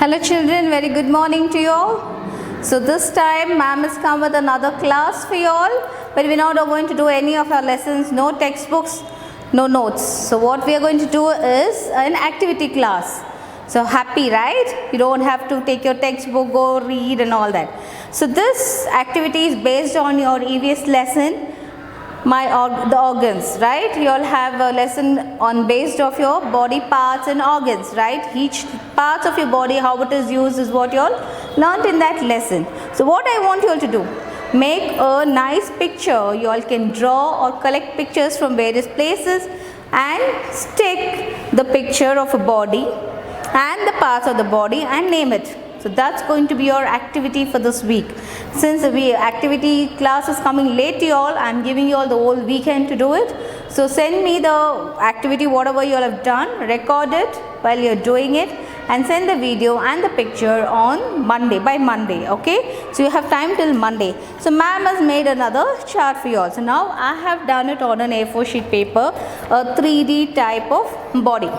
Hello children, very good morning to you all. So this time ma'am has come with another class for you all, but we're not going to do any of our lessons, no textbooks, no notes. So what we are going to do is an activity class. So happy, right? You don't have to take your textbook, go read and all that. So this activity is based on your EVS lesson, the organs, right? You all have a lesson on based of your body parts and organs, right? Each parts of your body, how it is used is what you all learned in that lesson. So what I want you all to do, make a nice picture. You all can draw or collect pictures from various places and stick the picture of a body and the parts of the body and name it. So that's going to be your activity for this week. Since the activity class is coming late to you all, I am giving you all the whole weekend to do it. So send me the activity, whatever you all have done, record it while you are doing it and send the video and the picture on Monday, by Monday, okay? So you have time till Monday. So ma'am has made another chart for you all. So now I have done it on an A4 sheet paper, a 3D type of body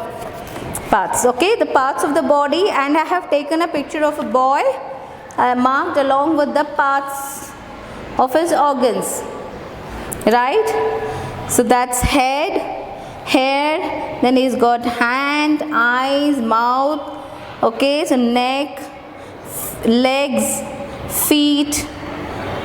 parts, okay, the parts of the body, and I have taken a picture of a boy marked along with the parts of his organs, right? So that's head, hair, then he's got hand, eyes, mouth, okay, so neck, legs, feet,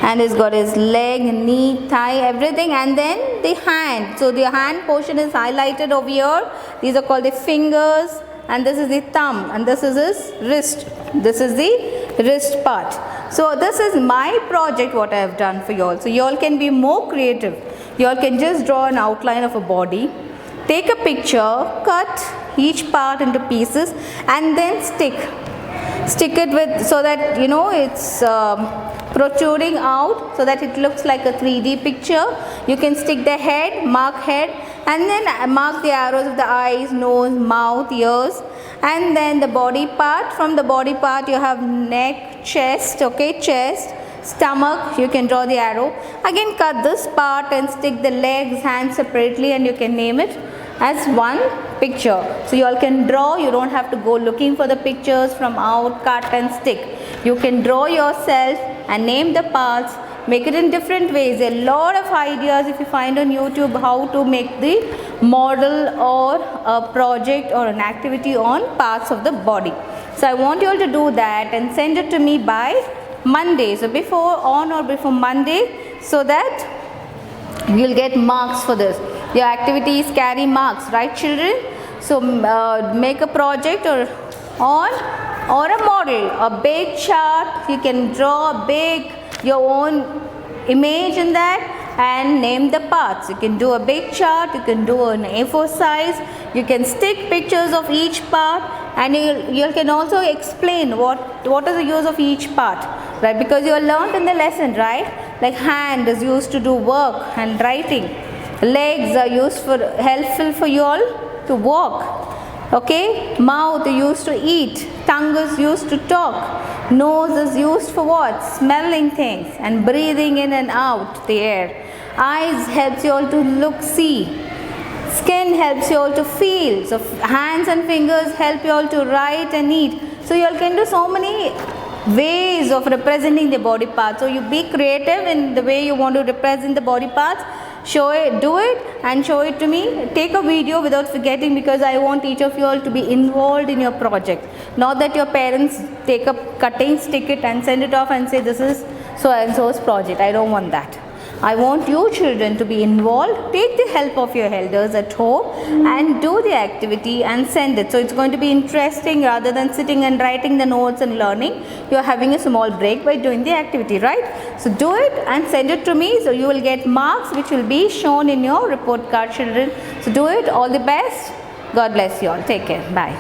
and he's got his leg, knee, thigh, everything, and then the hand. So the hand portion is highlighted over here. These are called the fingers, and this is the thumb, and this is his wrist. This is the wrist part. So this is my project, what I have done for you all. So you all can be more creative. You all can just draw an outline of a body, take a picture, cut each part into pieces, and then stick it with, so that you know it's protruding out, so that it looks like a 3D picture. You can stick the head, mark head, and then mark the arrows of the eyes, nose, mouth, ears, and then the body part. From the body part you have neck, chest, okay, chest, stomach, you can draw the arrow. Again cut this part and stick the legs, hands separately, and you can name it as one picture. So you all can draw, you don't have to go looking for the pictures from out, cut and stick. You can draw yourself and name the parts, make it in different ways. There are a lot of ideas if you find on YouTube how to make the model or a project or an activity on parts of the body. So I want you all to do that and send it to me by Monday. So before Monday, so that you'll get marks for this. Your activities carry marks, right children? So make a project or a model, a big chart. You can draw a big your own image in that and name the parts. You can do a big chart, you can do an A4 size, you can stick pictures of each part, and you can also explain what is the use of each part, right? Because you learned in the lesson, right? Like hand is used to do work and writing, legs are used for helpful for you all to walk, okay, mouth is used to eat, tongue is used to talk, nose is used for what? Smelling things and breathing in and out the air. Eyes helps you all to look, see. Skin helps you all to feel. So hands and fingers help you all to write and eat. So you all can do so many ways of representing the body parts. So you be creative in the way you want to represent the body parts. Show it, do it and show it to me. Take a video without forgetting, because I want each of you all to be involved in your project. Not that your parents take a cutting, stick it and send it off and say this is so and so's project. I don't want that. I want you children to be involved. Take the help of your elders at home and do the activity and send it. So it's going to be interesting rather than sitting and writing the notes and learning. You are having a small break by doing the activity, right? So do it and send it to me. So you will get marks which will be shown in your report card, children. So do it. All the best. God bless you all. Take care. Bye.